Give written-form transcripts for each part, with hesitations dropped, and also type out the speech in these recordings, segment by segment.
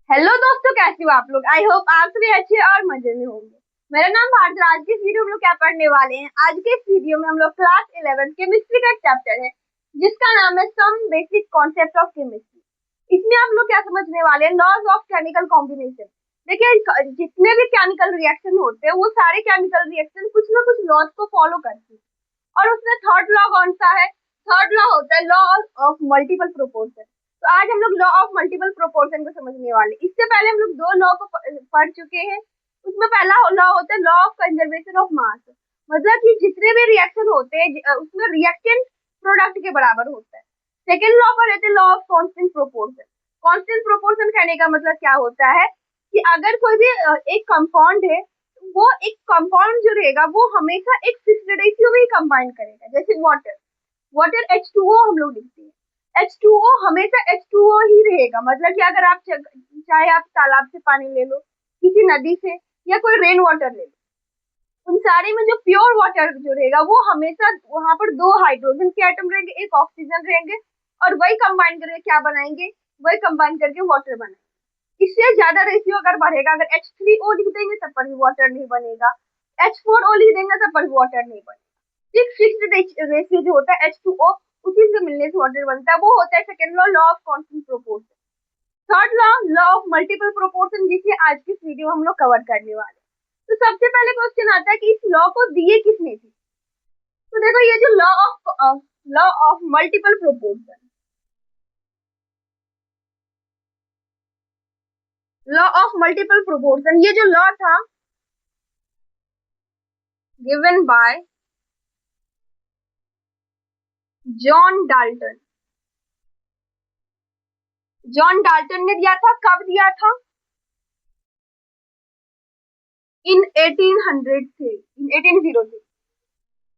Hello दोस्तों, कैसे हो आप लोग। आई होप आप सभी अच्छे और मजे में होंगे। मेरा नाम भारत। आज के इस वीडियो में हम लोग क्या पढ़ने वाले हैं। आज के इस वीडियो में हम लोग क्लास 11 केमिस्ट्री का चैप्टर है जिसका नाम है some basic concept of chemistry. इसमें आप लोग क्या समझने वाले हैं, लॉज ऑफ केमिकल कॉम्बिनेशन। देखिए, जितने भी केमिकल रिएक्शन होते हैं वो सारे केमिकल रिएक्शन कुछ ना कुछ लॉज को फॉलो करते हैं। और उसमें थर्ड लॉ कौन सा है? थर्ड लॉ होता है लॉ ऑफ मल्टीपल प्रोपोर्शन। तो आज हम लोग लॉ ऑफ मल्टीपल प्रोपोर्शन को समझने वाले। इससे पहले हम लोग दो लॉ को पढ़ चुके हैं। उसमें पहला लॉ होता है law of conservation of mass. मतलब कि जितने भी रिएक्शन होते हैं उसमें रिएक्टेंट प्रोडक्ट के बराबर होता है। सेकेंड लॉ पर रहते हैं law of constant proportion. Constant proportion कहने का मतलब क्या होता है कि अगर कोई भी एक कंपाउंड है, वो एक कंपाउंड जो रहेगा वो हमेशा एक फिक्स्ड रेशियो में ही कंबाइन करेगा। जैसे वाटर, वाटर H2O हम लोग लिखते हैं। H2O हमेशा H2O ही रहेगा। मतलब कि अगर आप चाहे आप तालाब से पानी ले लो, किसी नदी से, या कोई रेन वाटर ले लो, उन सारे में जो प्योर वाटर जो रहेगा वो हमेशा वहां पर दो हाइड्रोजन के एटम रहेंगे, एक ऑक्सीजन रहेंगे, और वही कंबाइन करके क्या बनाएंगे, वही कंबाइन करके वाटर बनाएंगे। इससे ज्यादा रेशियो अगर बढ़ेगा, अगर H3O लिख देंगे तब पर भी वाटर नहीं बनेगा, H4O लिख देंगे तब पर भी वाटर नहीं बनेगा। फिक्स्ड रेशियो जो होता है H2O, उसी से मिलने से वाटर बनता है, वो होता है second law, law of constant proportion. Third law, law of multiple proportion, जिसे आज की वीडियो में हम लोग कवर करने वाले हैं। तो सबसे पहले क्वेश्चन आता है कि इस लॉ को दिए किसने थे। तो देखो, ये जो law of multiple proportion, law of multiple proportion, ये जो लॉ था given by John Dalton. John Dalton ने दिया था। कब दिया था? इन 1803।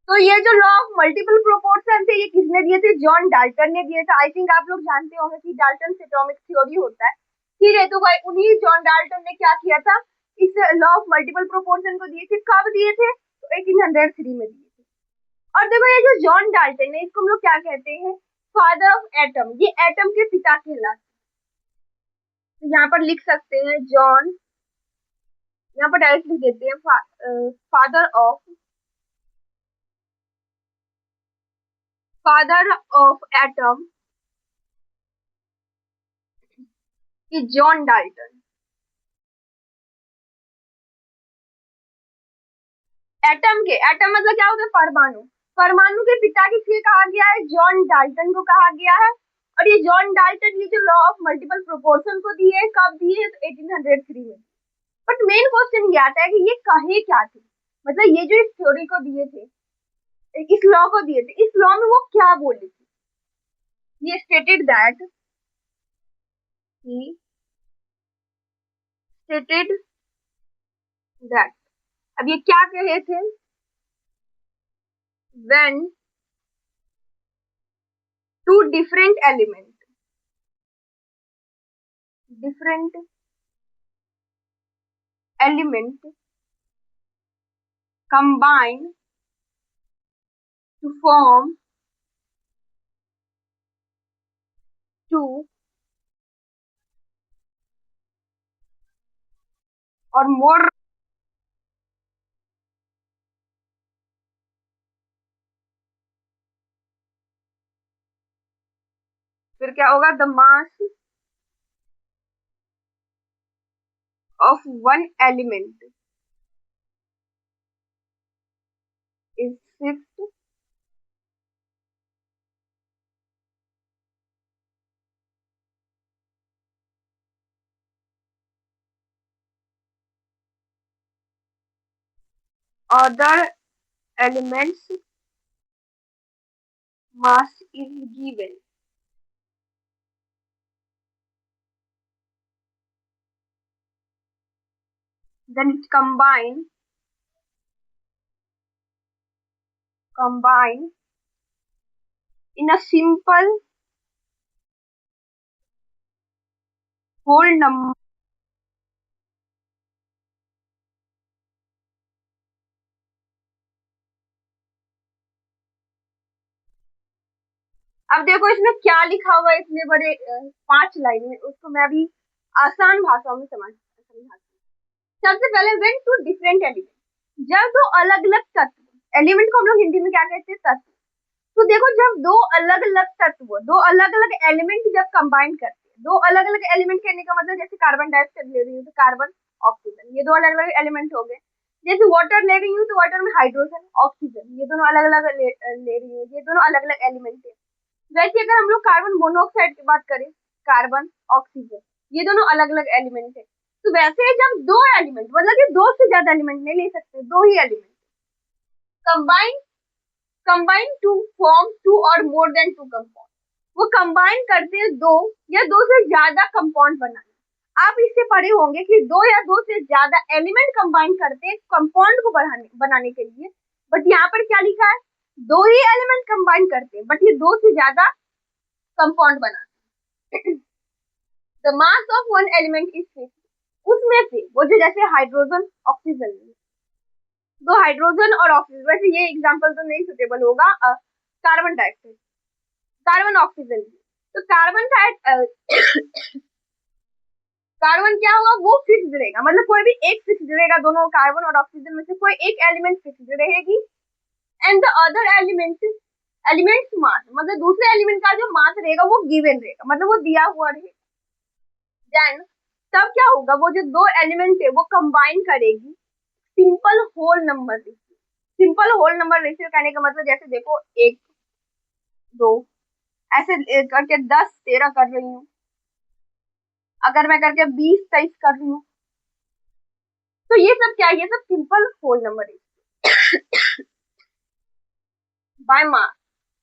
तो ये जो लॉ ऑफ मल्टीपल प्रोपोर्शन थे, ये किसने दिए थे? जॉन डाल्टन ने दिए थे। आई थिंक आप लोग जानते होंगे कि डाल्टन से एटॉमिक थ्योरी होता है। ठीक है, तो भाई उन्हीं जॉन डाल्टन ने क्या किया था, इस लॉ ऑफ मल्टीपल प्रोपोर्शन को दिए थे। कब दिए थे? तो 1803 में दिए थे। और देखो, ये जो जॉन डाल्टन है, इसको हम लोग क्या कहते हैं? Father of atom. ये एटम के पिता कहलाते हैं। तो यहाँ पर लिख सकते हैं जॉन, यहाँ पर डायरेक्ट लिख देते हैं father of atom is John Dalton. Atom मतलब क्या होता है? परमाणु। परमाणु के पिता किसके कहा गया है? जॉन डाल्टन को कहा गया है। और ये जॉन डाल्टन ये जो लॉ ऑफ मल्टीपल प्रोपोर्शन को दिए है, कब दिए? तो 1803 में। बट मेन क्वेश्चन ये आता है कि ये कहे क्या थे। मतलब ये जो इस थ्योरी को दिए थे, इस लॉ को दिए थे, इस लॉ में वो क्या बोले थे? ये ही स्टेटेड दैट। अब ये क्या कहे थे? when two different element combine to form two or more, फिर क्या होगा? The mass of one element is fifth other element's mass is given, then it combine in a simple whole number. अब देखो इसमें क्या लिखा हुआ है इतने बड़े 5 लाइन में, उसको मैं अभी आसान भाषा में समझाती हूँ। सबसे पहले वेन टू डिफरेंट एलिमेंट, जब दो अलग अलग तत्व, एलिमेंट को हम लोग हिंदी में क्या कहते हैं, तत्व। तो देखो जब दो अलग अलग तत्व, दो अलग अलग एलिमेंट जब कंबाइन करते हैं, दो अलग अलग एलिमेंट कहने का मतलब जैसे कार्बन डाइऑक्साइड ले रही हूँ तो कार्बन ऑक्सीजन, ये दो अलग अलग एलिमेंट हो गए। जैसे वाटर ले रही हूँ तो वाटर में हाइड्रोजन ऑक्सीजन, ये दोनों अलग अलग ले रही हूँ, ये दोनों अलग अलग एलिमेंट है। वैसे अगर हम लोग कार्बन मोनोऑक्साइड की बात करें, कार्बन ऑक्सीजन, ये दोनों अलग अलग एलिमेंट है। तो वैसे जब दो एलिमेंट, मतलब कि दो से ज्यादा एलिमेंट नहीं ले सकते, दो ही element combine combine to form two और मोर देन टू कंपाउंड, वो कंबाइन करते हैं दो या दो से ज्यादा कंपाउंड बनाने। आप इससे पढ़े होंगे कि दो या दो से ज्यादा एलिमेंट कंबाइन करते हैं कंपाउंड को बनाने के लिए, बट यहाँ पर क्या लिखा है, दो ही एलिमेंट कंबाइन करते हैं बट ये दो से ज्यादा कंपाउंड बनाते हैं। The mass of one element is fix, उसमें से वो जो जैसे हाइड्रोजन ऑक्सीजन, दो हाइड्रोजन और ऑक्सीजन, वैसे ये एग्जांपल तो नहीं सुटेबल होगा, कार्बन डाइऑक्साइड, कार्बन ऑक्सीजन, तो कार्बन कार्बन क्या होगा, वो फिक्स रहेगा, मतलब कोई भी एक फिक्स रहेगा, दोनों कार्बन और ऑक्सीजन में से कोई एक एलिमेंट फिक्स रहेगी। एंड द अदर एलिमेंट्स मास, मतलब दूसरे एलिमेंट का जो मास रहेगा वो गिवन रहेगा, मतलब वो दिया हुआ रहेगा। देन तब क्या होगा, वो जो दो एलिमेंट है वो कंबाइन करेगी simple whole number ratio. Simple whole number ratio कहने का मतलब जैसे देखो एक दो ऐसे करके 10 13 कर रही हूँ, अगर मैं करके 20 23 कर रही हूँ, तो ये सब क्या है, ये सब simple whole number ratio by mass.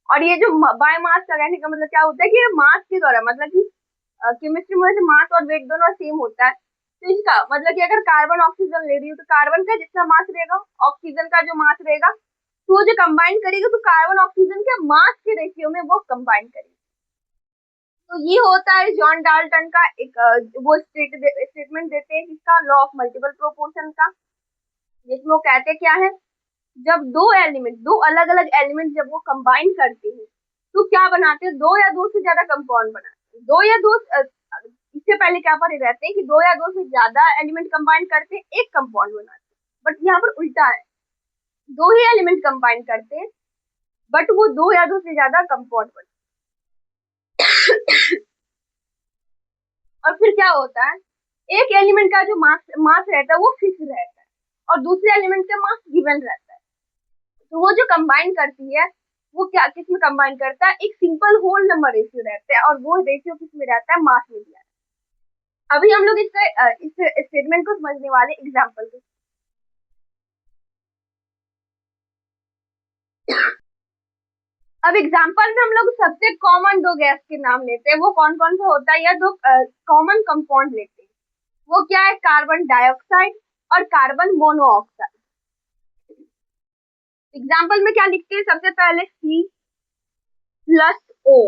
और ये जो बाय मास का कहने का मतलब क्या होता है कि मास के द्वारा, मतलब कि केमिस्ट्री में मास और वेट दोनों सेम होता है, तो इसका मतलब कि अगर कार्बन ऑक्सीजन ले रही हूँ तो कार्बन का जितना मास रहेगा, ऑक्सीजन का जो मास रहेगा, तो वो जो कंबाइन करेगी तो कार्बन ऑक्सीजन के मास के रेशियो में वो कंबाइन करेगी। तो ये होता है जॉन डाल्टन का एक वो स्टेटमेंट देते हैं जिसका लॉ ऑफ मल्टीपल प्रोपोर्शन का, जिसमें वो कहते क्या है, जब दो एलिमेंट, दो अलग अलग एलिमेंट जब वो कंबाइन करते हैं तो क्या बनाते हैं, दो या दो से ज्यादा कंपाउंड बनाते हैं। दो या दो इससे पहले क्या पढ़े रहते हैं कि दो या दो से ज्यादा एलिमेंट कंबाइन करते हैं एक कंपाउंड बनाते हैं, बट यहाँ पर उल्टा है, दो ही एलिमेंट कंबाइन करते हैं बट वो दो या दो से ज्यादा कंपाउंड बनाते हैं। और फिर क्या होता है, एक एलिमेंट का जो मास रहता है वो फिक्स रहता है और दूसरे एलिमेंट का मास गिवन रहता है। तो वो जो कंबाइन करती है वो क्या किस में कंबाइन करता है, एक सिंपल होल नंबर रेशियो रहता है, और वो रेशियो किस में रहता है, मास में दिया है। अभी हम लोग इस स्टेटमेंट को समझने वाले एग्जांपल के। अब एग्जांपल में हम लोग सबसे कॉमन दो गैस के नाम लेते हैं, वो कौन कौन सा होता है, या दो कॉमन कंपाउंड लेते हैं, वो क्या है, कार्बन डाइऑक्साइड और कार्बन मोनोऑक्साइड। एग्जाम्पल में क्या लिखते हैं, सबसे पहले C+O,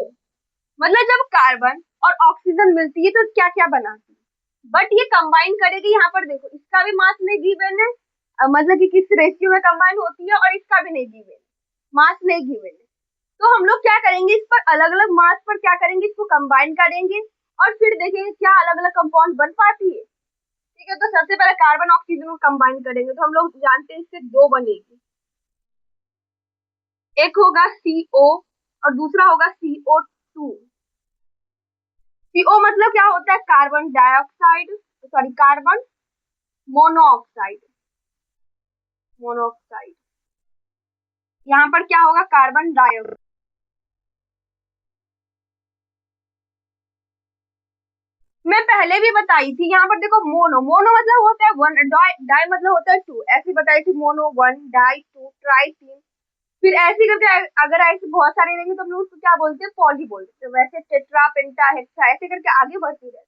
मतलब जब कार्बन और ऑक्सीजन मिलती है तो क्या क्या बनाती है, बट ये कंबाइन करेगी, यहाँ पर देखो इसका भी मास नहीं गिवन है, मतलब कि किस रेशियो में कंबाइन होती है, और इसका भी नहीं गिवन, मास नहीं गिवन है। तो हम लोग क्या करेंगे, इस पर अलग अलग मास पर क्या करेंगे, इसको कंबाइन करेंगे और फिर देखेंगे क्या अलग अलग कंपाउंड बन पाती है। ठीक है, तो सबसे पहले कार्बन ऑक्सीजन को कंबाइन करेंगे तो हम लोग जानते हैं इससे दो बनेगी, एक होगा CO और दूसरा होगा CO2। CO मतलब क्या होता है, carbon dioxide, sorry carbon monoxide, monoxide, यहाँ पर क्या होगा, कार्बन डाइऑक्साइड। मैं पहले भी बताई थी, यहाँ पर देखो मोनो, मोनो मतलब होता है वन, डाई मतलब होता है टू, ऐसी बताई थी, mono one, di two, tri तीन, फिर ऐसे करके अगर ऐसे बहुत सारे रहेंगे तो हम लोग उसको क्या बोलते हैं, पॉली बोलते हैं, वैसे टेट्रा पेंटा हेक्सा ऐसे करके आगे बढ़ती रहती है।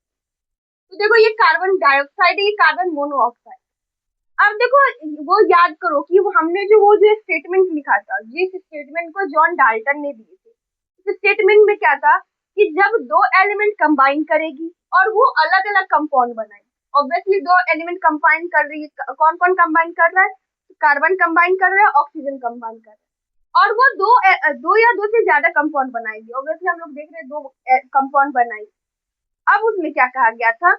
तो देखो ये कार्बन डाइऑक्साइड है, ये कार्बन मोनोऑक्साइड। अब देखो वो याद करो कि हमने जो स्टेटमेंट लिखा था, जिस स्टेटमेंट को जॉन डाल्टन ने दिए थे, इस स्टेटमेंट में क्या था कि जब दो एलिमेंट कंबाइन करेगी और वो अलग अलग कंपाउंड बनाएगी, ऑब्वियसली दो एलिमेंट कंबाइन कर रही है, कौन कौन कंबाइन कर रहा है, कार्बन कंबाइन कर रहा है, ऑक्सीजन कंबाइन कर रहा है, और वो दो या दो से ज्यादा कंपाउंड बनाएगी, ऑब्वियसली हम लोग देख रहे हैं दो कंपाउंड बनाई। अब उसमें क्या कहा गया था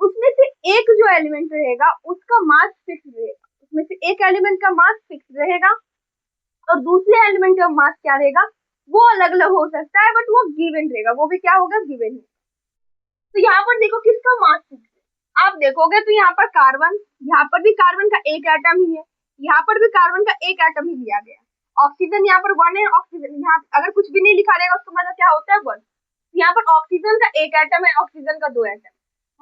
उसमें से एक जो एलिमेंट रहेगा उसका मास फिक्स रहेगा, उसमें से एक एलिमेंट का मास फिक्स रहेगा और दूसरे एलिमेंट का मास क्या रहेगा वो अलग अलग हो सकता है, बट वो गिवन रहेगा, वो भी क्या होगा गिवन है। तो यहाँ पर देखो किसका मास फिक्स है, आप देखोगे तो यहाँ पर कार्बन, यहाँ पर भी कार्बन का एक एटम ही है, यहाँ पर भी कार्बन का एक एटम ही लिया गया। ऑक्सीजन यहाँ पर वन है, ऑक्सीजन यहाँ अगर कुछ भी नहीं लिखा रहेगा उसका मतलब क्या होता है वन। यहाँ पर ऑक्सीजन का एक एटम है, ऑक्सीजन का दो एटम,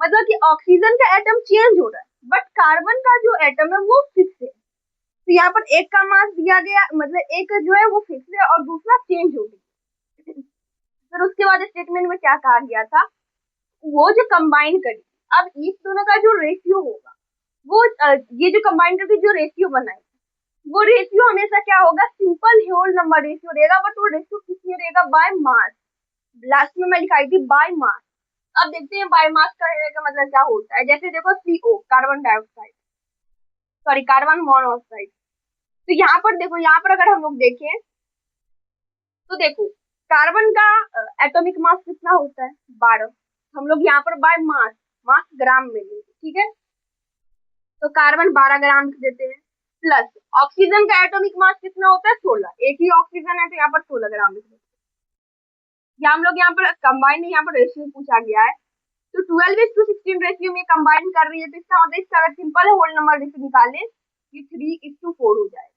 मतलब कि ऑक्सीजन का एटम चेंज हो रहा है बट कार्बन का जो एटम है वो फिक्स है। तो यहाँ पर एक का मास दिया गया, मतलब एक जो है वो फिक्स है और दूसरा चेंज हो गया। फिर उसके बाद स्टेटमेंट में क्या कहा गया था, वो जो कंबाइन करी, अब इस दोनों का जो रेशियो होगा वो ये जो कंबाइन करके जो रेशियो बनाए वो रेशियो हमेशा क्या होगा, सिंपल होल नंबर रेशियो रहेगा, बट वो रेशियो किसमें रहेगा, बाय मास। लास्ट में मैं लिखाई थी बाय मास। अब देखते हैं बाय मास करने का मतलब क्या होता है। जैसे देखो CO carbon dioxide, sorry carbon monoxide, तो यहाँ पर देखो, यहाँ पर अगर हम लोग देखें तो देखो कार्बन का एटॉमिक मास कितना होता है 12, हम लोग यहाँ पर बाय मास, मास ग्राम में लेंगे, ठीक है। तो कार्बन 12 ग्राम लिख देते हैं, प्लस ऑक्सीजन का एटॉमिक मास कितना होता है 16, एक ही ऑक्सीजन है तो यहाँ पर 16 ग्राम लिख देते हैं। या हम लोग यहाँ पर कंबाइन, यहाँ पर रेशियो पूछा गया है, तो 12:16 रेशियो में कंबाइन कर रही है, तो इसका मतलब इसका अगर सिंपल होल नंबर रेशियो निकाले ये 3:4 हो जाएगा।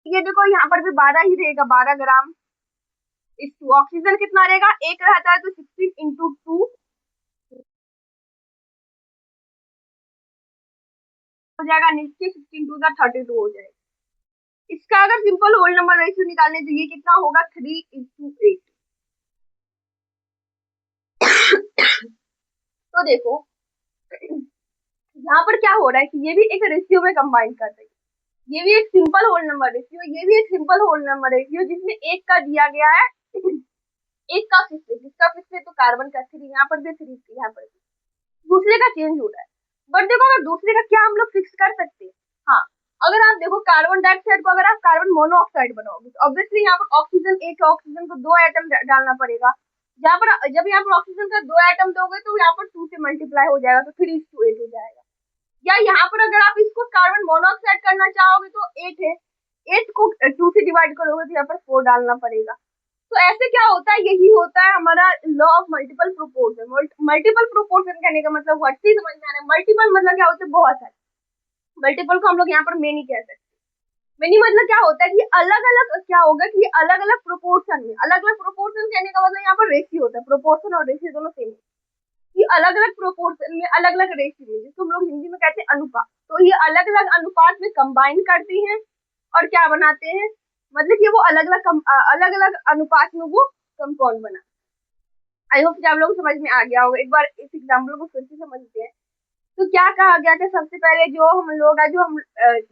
ये देखो यहाँ पर भी 12 ही रहेगा, 12 ग्राम। इस ऑक्सीजन कितना रहेगा, एक रहता है तो 16 × 2 हो जाएगा, नीचे 16 × 2 32 हो जाएगा। इसका अगर सिंपल होल नंबर रेशियो निकालने तो ये कितना होगा 3:8। तो देखो यहाँ पर क्या हो रहा है कि ये भी एक रेशियो में कंबाइन कर रही है, ये भी एक सिंपल होल नंबर रेशियो, ये भी एक सिंपल होल नंबर रेशियो, जिसमें एक का दिया गया है एक का फिक्स है, जिसका फिक्स है तो कार्बन का 3, यहाँ पर भी 3, यहाँ पर भी दूसरे का चेंज हो रहा है। बट देखो अगर दूसरे का क्या हम लोग फिक्स कर सकते हैं, हाँ अगर आप देखो कार्बन डाइऑक्साइड को अगर आप कार्बन मोनोऑक्साइड बनाओगे तो ऑब्वियसली यहाँ पर ऑक्सीजन एक है, ऑक्सीजन को 2 एटम डालना पड़ेगा। जहाँ पर जब यहाँ पर ऑक्सीजन का 2 एटम दोगे तो यहाँ पर 2 से मल्टीप्लाई हो जाएगा, तो 3:8 हो जाएगा। या यहाँ पर अगर आप इसको कार्बन मोनोऑक्साइड करना चाहोगे तो 8 है, 8 को 2 से डिवाइड करोगे तो यहाँ पर 4 डालना पड़ेगा। तो ऐसे क्या होता है, यही होता है हमारा law of multiple proportion. Multiple proportion कहने का मतलब व्हाट चीज समझ में आ रहा है, मल्टीपल मतलब क्या होता है, बहुत सारे। मल्टीपल को हम लोग यहाँ पर मेनी कह सकते हैं। मेनी मतलब क्या होता है कि अलग अलग क्या होगा कि अलग अलग प्रोपोर्शन में, अलग अलग प्रोपोर्शन कहने का मतलब यहाँ पर रेशियो होता है, प्रोपोर्शन और रेशियो दोनों सेम है, कि अलग अलग प्रोपोर्शन में अलग अलग रेशियो में, जिसको हम लोग हिंदी में कहते हैं अनुपात। तो ये अलग अलग अनुपात में कंबाइन करती हैं और क्या बनाते हैं, मतलब कि वो अलग अलग अनुपात में वो कंपाउंड बना। आई होप कि आप लोग समझ में आ गया होगा। एक बार इस एग्जाम्पल को फिर से समझते हैं। तो क्या कहा गया था, सबसे पहले जो हम लोग जो हम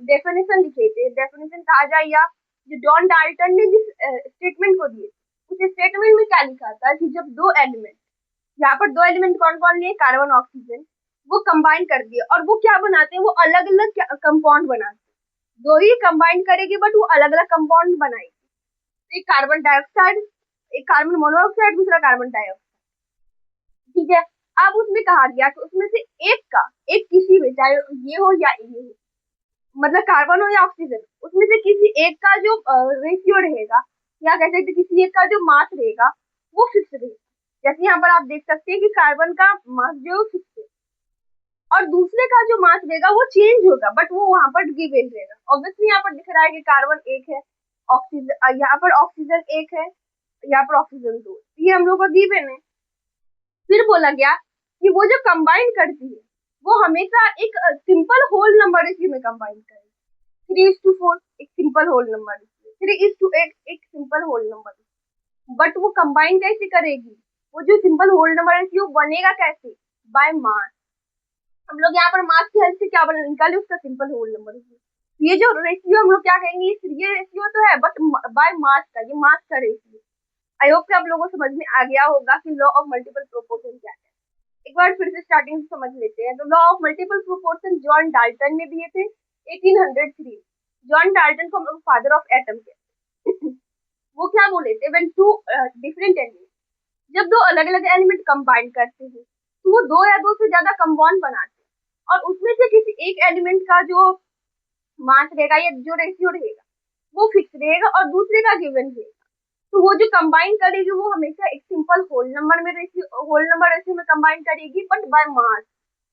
डेफिनेशन लिखे थे, डेफिनेशन कहा जाए या जो जॉन डाल्टन ने जिस स्टेटमेंट को दिए उस स्टेटमेंट में क्या लिखा था कि जब दो एलिमेंट, यहाँ पर दो एलिमेंट कौन कौन लिए, कार्बन ऑक्सीजन, वो कंबाइन कर दिए और वो क्या बनाते हैं, वो अलग अलग कंपाउंड बनाते हैं। दो ही कंबाइन करेगी बट वो अलग अलग कंपाउंड बनाएगी। एक कार्बन डाइऑक्साइड, एक कार्बन मोनोऑक्साइड, दूसरा कार्बन डाइऑक्साइड, ठीक है। अब उसमें कहा गया कि उसमें से एक का, एक किसी में, चाहे ये हो या ये हो, मतलब कार्बन हो या ऑक्सीजन, उसमें से किसी एक का जो रेशियो रहेगा या कह सकते किसी एक का जो मास रहेगा वो फिक्स रहेगा। जैसे यहाँ पर आप देख सकते हैं कि कार्बन का मास जो फिक्स है और दूसरे का जो मास रहेगा वो चेंज होगा, बट वो वहां पर गिवन रहेगा। ऑब्वियसली यहाँ पर दिख रहा है कि कार्बन एक है, ऑक्सीजन यहाँ पर ऑक्सीजन एक है, यहाँ पर ऑक्सीजन दो, ये हम लोग का गिवन है। फिर बोला गया कि वो जो कंबाइन करती है वो हमेशा एक सिंपल होल नंबर रेशियो में कंबाइन करेगी, 3:4 एक सिंपल होल नंबर रेशियो, 3:8 एक simple whole number ratio. But वो कंबाइन कैसे करेगी, वो जो सिंपल होल नंबर रेशियो बनेगा कैसे, बाय मास। हम लोग यहाँ पर मास की हेल्प से क्या बना निकाले, उसका सिंपल होल नंबर रेशियो। ये जो रेशियो हम लोग क्या कहेंगे, ये रेशियो तो है बट बाय मास का, ये मास का रेशियो। आई होप कि आप लोगों को समझ में आ गया होगा कि लॉ ऑफ मल्टीपल प्रोपोर्शन क्या है। एक बार फिर से स्टार्टिंग से समझ लेते हैं। तो law of multiple proportion John Dalton ने दिए थे 1803। जॉन डाल्टन को हम लोग फादर ऑफ एटम कहते हैं। वो क्या बोले थे, व्हेन टू डिफरेंट एलिमेंट, जब दो अलग अलग एलिमेंट कंबाइन करते हैं तो वो दो या दो से ज्यादा कंपाउंड बनाते हैं, और उसमें से किसी एक एलिमेंट का जो मास रहेगा या जो रेशियो रहेगा वो फिक्स रहेगा और दूसरे का गिवन रहेगा। तो वो जो कंबाइन करेगी वो हमेशा एक सिंपल होल नंबर रेशियो में कंबाइन करेगी, बट बाय मास।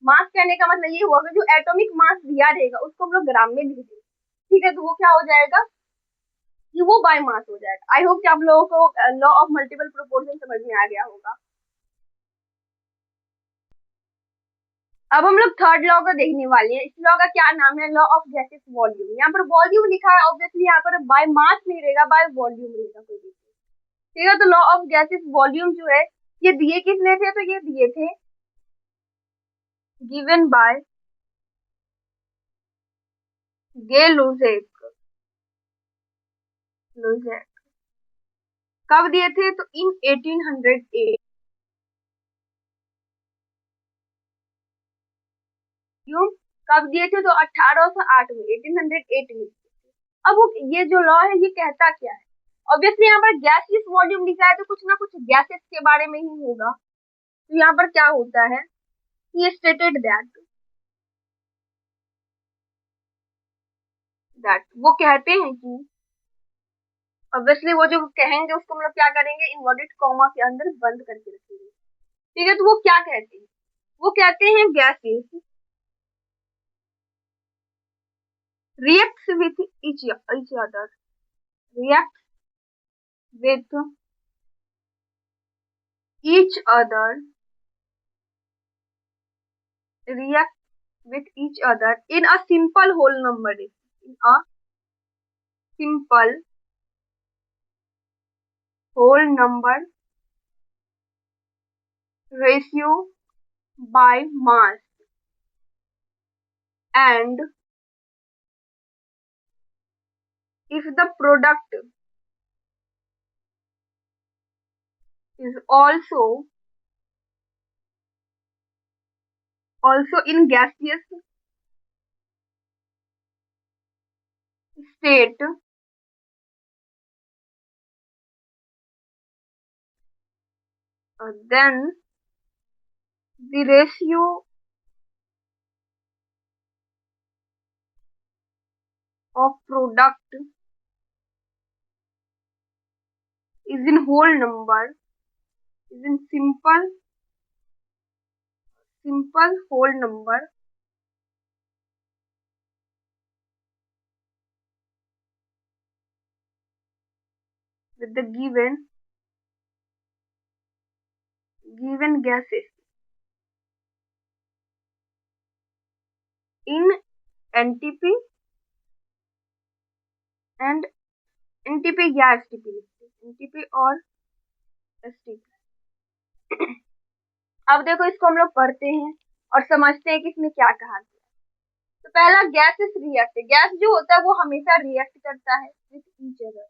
मास कहने का मतलब ये हुआ कि जो एटॉमिक मास दिया रहेगा उसको हम लोग ग्राम में लिख देंगे, ठीक है। तो वो क्या हो जाएगा कि वो बाय मास हो जाएगा। आई होप कि आप लोगों को लॉ ऑफ मल्टीपल प्रोपोर्शन समझ में आ गया होगा। अब हम लोग थर्ड लॉ को देखने वाले हैं। इस लॉ का क्या नाम है, लॉ ऑफ गैसेस वॉल्यूम। यहाँ पर वॉल्यूम लिखा है, ऑब्वियसली यहाँ पर बाय मास नहीं रहेगा, बाय वॉल्यूम रहेगा कोई भी, ठीक है। तो लॉ ऑफ गैसेस वॉल्यूम जो है ये दिए किसने थे, तो ये दिए थे गिवन बाय गे लुजेक। लुजेक कब दिए थे, तो इन 1808। क्यों, कब दिए थे, तो 1808 में, 1808 में। अब ये जो लॉ है ये कहता क्या है, ऑब्वियसली यहाँ पर गैसियस वॉल्यूम लिखा है तो कुछ ना कुछ गैसेस के बारे में ही होगा। तो यहाँ पर क्या होता है, ये स्टेटेड दैट वो कहते हैं कि, ऑब्वियसली वो जो कहेंगे उसको हम लोग क्या करेंगे, इन्वर्टेड कॉमा के अंदर बंद करके रखेंगे, ठीक है। तो वो क्या कहते हैं, वो कहते हैं gases reacts with each other, reacts with each other, react with each other in a simple whole number, in a simple whole number ratio by mass, and if the product is also in gaseous state, then the ratio of product is in whole number, is in simple whole number with the given gases in NTP and NTP या STP लिखते हैं, NTP और STP। अब देखो इसको हम लोग पढ़ते हैं और समझते हैं कि इसमें क्या कहा गया। तो पहला गैसेस रिएक्ट, गैस जो होता है वो हमेशा रिएक्ट करता है विद ईच अदर।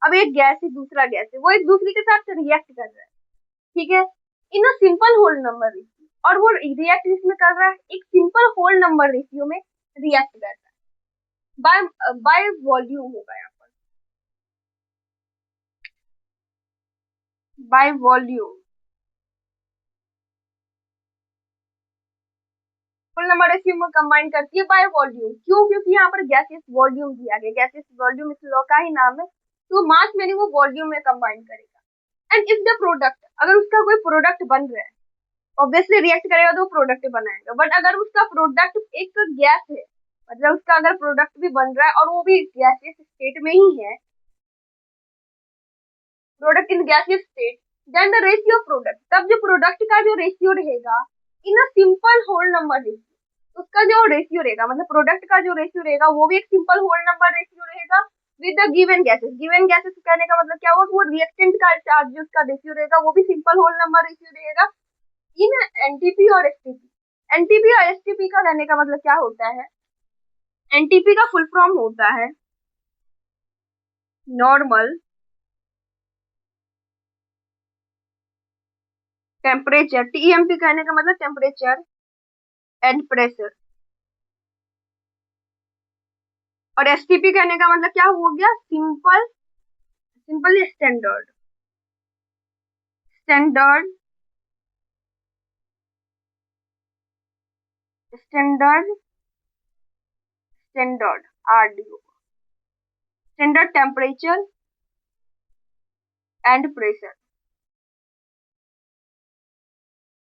अब एक गैस है, दूसरा गैस है, वो एक दूसरे के साथ रिएक्ट कर रहा है, ठीक है, in a simple whole number ratio. और वो रिएक्ट इसमें कर रहा है एक सिंपल होल नंबर रेशियो में रिएक्ट कर रहा है, बाय बाय वॉल्यूम होगा यहाँ पर, by volume. Whole number ratio में कंबाइन करती है बाय वॉल्यूम। क्यों, क्योंकि यहाँ पर गैसेस वॉल्यूम दिया गया, गैसेस वॉल्यूम इस लॉ का ही नाम है। तो मास में नहीं, वो वॉल्यूम में कंबाइन करेगा। एंड इफ द प्रोडक्ट, अगर उसका कोई प्रोडक्ट बन रहा है, ऑब्वियसली रिएक्ट करेगा तो वो प्रोडक्ट बनाएगा, बट अगर उसका प्रोडक्ट एक गैस है, मतलब उसका अगर प्रोडक्ट भी बन रहा है और वो भी गैसियस स्टेट में ही है, product in gaseous state, then the ratio of product, तब जो प्रोडक्ट का जो रेशियो रहेगा in a simple whole number ratio, उसका जो रेशियो रहेगा, मतलब प्रोडक्ट का जो रेशियो रहेगा वो भी एक सिंपल होल नंबर रेशियो रहेगा with the given gases. Given gases कहने का मतलब क्या हुआ, वो रिएक्टेंट का चार्ज जो उसका रेशियो रहेगा वो भी सिंपल होल नंबर रेशियो रहेगा इन एनटीपी और एसटीपी। एनटीपी और एसटीपी का कहने का मतलब क्या होता है, एनटीपी का फुल फॉर्म होता है नॉर्मल टेम्परेचर, टीएमपी कहने का मतलब टेम्परेचर एंड प्रेशर, और एसटीपी कहने का मतलब क्या हो गया, simple simply standard standard standard standard RDO, standard temperature and pressure.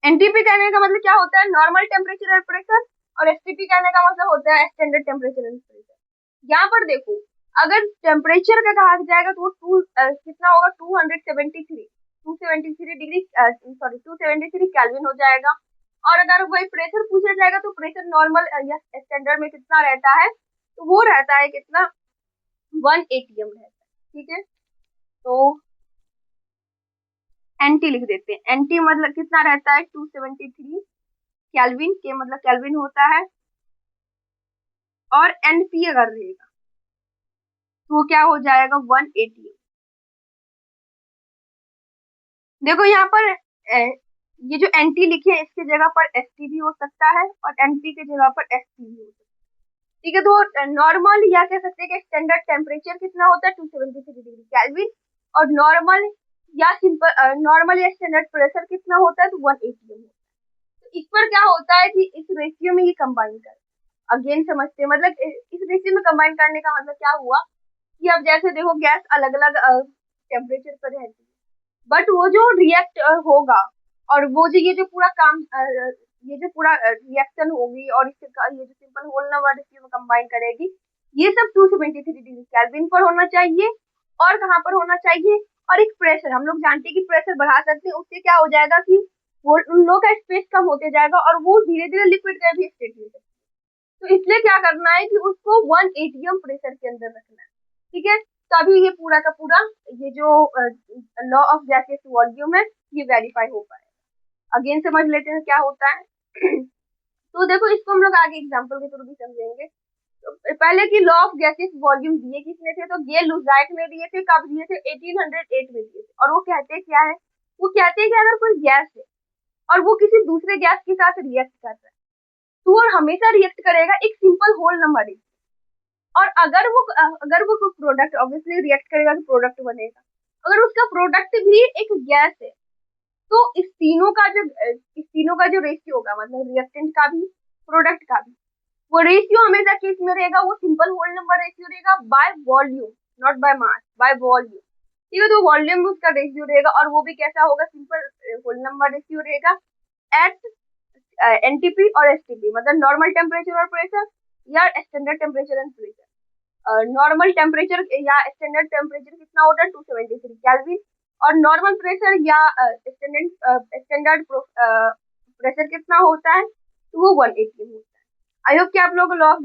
NTP कहने का मतलब क्या होता है, नॉर्मल टेम्परेचर एंड प्रेशर, और एसटीपी कहने का मतलब होता है स्टैंडर्ड टेम्परेचर एंड प्रेशर। यहाँ पर देखो, अगर टेम्परेचर का कहा जाएगा तो वो कितना होगा, 273 डिग्री सॉरी 273 केल्विन हो जाएगा। और अगर वही प्रेशर पूछा जाएगा तो प्रेशर नॉर्मल या स्टैंडर्ड में कितना रहता है, तो वो रहता है कितना, 1 atm रहता है। ठीक है, तो एनटी लिख देते हैं। एनटी मतलब कितना रहता है, 273 केल्विन, के मतलब केल्विन होता है, और एनपी अगर रहेगा तो वो क्या हो जाएगा, 1 atm। देखो यहाँ पर ये जो एनटी लिखे है इसके जगह पर एसटी भी हो सकता है, और एनपी के जगह पर एसटी भी हो सकता है। ठीक है, तो नॉर्मल या कह सकते हैं कि स्टैंडर्ड टेम्परेचर कितना होता है, 273 डिग्री केल्विन, और नॉर्मल या सिंपल नॉर्मल या स्टैंडर्ड प्रेशर कितना होता है, तो 1 atm होता है। तो इस पर क्या होता है कि इस रेशियो में ये कंबाइन कर, अगेन समझते हैं, मतलब इस रेशियो में कंबाइन करने का मतलब क्या हुआ कि अब जैसे देखो गैस अलग अलग टेम्परेचर पर रहती है, बट वो जो रिएक्ट होगा, और वो जो ये जो पूरा काम ये जो पूरा रिएक्शन होगी, और इसके ये जो सिंपल होल नंबर रेशियो में कंबाइन करेगी, ये सब 273 डिग्री केल्विन पर होना चाहिए। और कहाँ पर होना चाहिए, और एक प्रेशर, हम लोग जानते हैं कि प्रेशर बढ़ा सकते हैं, उससे क्या हो जाएगा कि वो उन लोग का स्पेस कम होते जाएगा और वो धीरे धीरे लिक्विड का भी स्टेट ले सकते हैं। तो इसलिए क्या करना है कि उसको 1 atm प्रेशर के अंदर रखना है। ठीक है, तभी ये पूरा का पूरा ये जो लॉ ऑफ गैसेस वॉल्यूम है ये वेरीफाई हो पाएगा। अगेन समझ लेते हैं क्या होता है। तो देखो इसको हम लोग आगे एग्जांपल के थ्रू भी समझेंगे। तो पहले की लॉ ऑफ गैसेस वॉल्यूम दिए किसने थे, तो गे लुजाइक ने दिए थे। कब दिए थे, 1808 में दिए थे। और वो कहते क्या है, वो कहते हैं कि अगर कोई गैस है और वो किसी दूसरे गैस के साथ रिएक्ट कर रहा है, तो वो हमेशा रिएक्ट करेगा एक सिंपल होल नंबर। और अगर वो प्रोडक्ट ऑब्वियसली रिएक्ट करेगा तो प्रोडक्ट बनेगा। अगर उसका प्रोडक्ट भी एक गैस है, तो इस तीनों का जो रेशियो होगा, मतलब रिएक्टेंट का भी प्रोडक्ट का भी, वो रेशियो हमेशा किस में रहेगा, वो सिंपल होल नंबर रेशियो रहेगा by volume, not by mass, by volume. ठीक है, तो वॉल्यूम में उसका रेशियो रहेगा, और वो भी कैसा होगा, सिंपल होल नंबर रेशियो रहेगा एट एनटीपी और एसटीपी, मतलब नॉर्मल टेम्परेचर और प्रेशर, या standard temperature and pressure. Normal temperature या स्टैंडर्ड टेम्परेचर कितना होता है, 273 केल्विन, और नॉर्मल प्रेशर या स्टैंडर्ड प्रेशर कितना होता है, तो वो 1 atm होता है। आई होप कि आप लोग लॉ ऑफ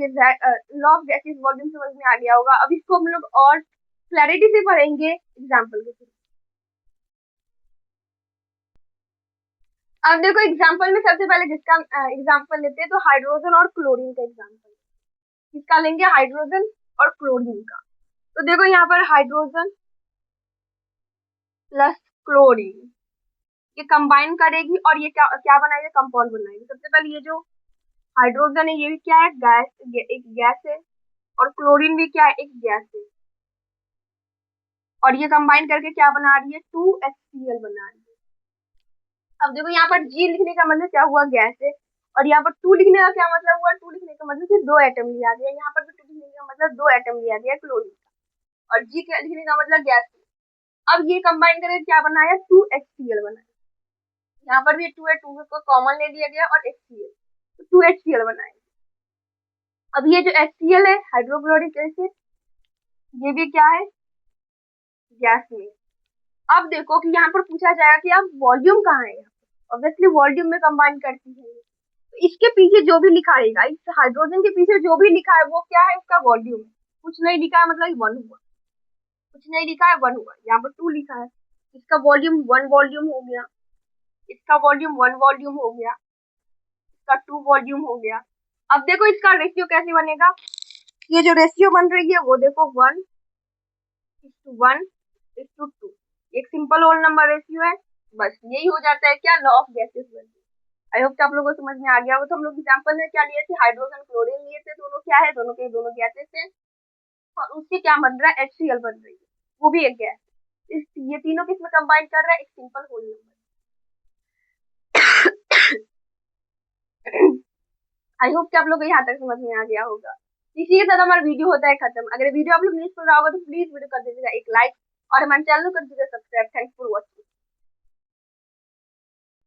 गैसेस वॉल्यूम समझ में आ गया होगा। अब इसको हम लोग और क्लैरिटी से पढ़ेंगे एग्जाम्पल के थ्रू। अब देखो एग्जाम्पल में सबसे पहले जिसका एग्जाम्पल लेते हैं, तो हाइड्रोजन और क्लोरीन का एग्जाम्पल। किसका लेंगे, हाइड्रोजन और क्लोरीन का। तो देखो यहाँ पर हाइड्रोजन प्लस क्लोरीन ये कंबाइन करेगी, और ये क्या क्या बनाएगी, कंपाउंड बनाएगी। सबसे पहले ये जो हाइड्रोजन है ये भी क्या है, गैस, एक गैस है, और क्लोरीन भी क्या है, एक गैस है, और ये कंबाइन करके क्या बना रही है, 2HCl बना रही है। अब देखो यहाँ पर G लिखने का मतलब क्या हुआ, गैस है, और यहाँ पर 2 लिखने का क्या मतलब हुआ, 2 लिखने का मतलब सिर्फ 2 एटम लिया गया। यहाँ पर भी 2 लिखने का मतलब 2 एटम लिया गया क्लोरीन का, और G लिखने का मतलब गैस है। अब ये कंबाइन करके क्या बनाया, 2HCl बनाया। यहाँ पर भी 2 है, 2 को कॉमन ले लिया गया, और HCl, तो 2HCl बनाएंगे। अब ये जो HCl है, हाइड्रोक्लोरिक एसिड, ये भी क्या है, गैस में। अब देखो कि यहाँ पर पूछा जाएगा कि अब वॉल्यूम कहाँ है, ऑब्वियसली वॉल्यूम में कंबाइन करती है। तो इसके पीछे जो भी लिखा रहेगा, इस हाइड्रोजन के पीछे जो भी लिखा है वो क्या है, उसका वॉल्यूम। कुछ नहीं लिखा है मतलब 1 हुआ, कुछ नहीं लिखा है 1 हुआ। यहाँ पर 2 लिखा है, इसका वॉल्यूम 1 वॉल्यूम हो गया, इसका वॉल्यूम 1 वॉल्यूम हो गया, इसका 2 वॉल्यूम हो गया। अब देखो इसका रेशियो कैसे बनेगा, ये जो रेशियो बन रही है वो देखो 1:1:2, एक सिंपल होल नंबर रेशियो है। बस यही हो जाता है क्या, law of gases value. I hope कि आप लोगों को समझ में आ गया हो। तो हम लोग एग्जांपल में क्या लिए थे, हाइड्रोजन क्लोरीन लिए थे, दोनों क्या है, दोनों के दोनों गैसेस हैं, और उससे क्या बन रहा है, HCl बन रही है, वो भी एक गैस। ये तीनों किसमें कंबाइन कर रहा है, एक simple whole number. I hope कि आप लोग को यहाँ तक समझ में आ गया होगा। इसी के साथ हमारा वीडियो होता है खत्म। अगर वीडियो आप लोग यूजफुल रहा होगा तो प्लीज वीडियो कर दीजिएगा एक लाइक और हमारे चैनल को कर दीजिएगा सब्सक्राइब। Thanks for watching.